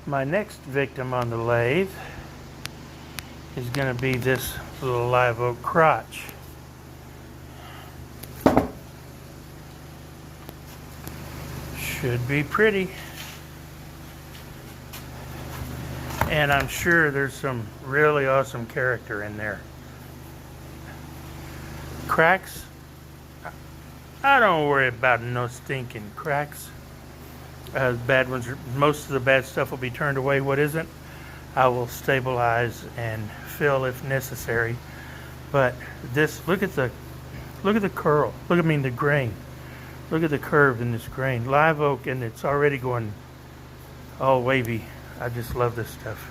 My next victim on the lathe is going to be this little Liveoak crotch. Should be pretty. And I'm sure there's some really awesome character in there. Cracks, I don't worry about no stinking cracks. Bad ones, most of the bad stuff will be turned away. What isn't, I will stabilize and fill if necessary. But this, look at the curl. The grain. Look at the curve in this grain. Live oak, and it's already going all wavy. I just love this stuff.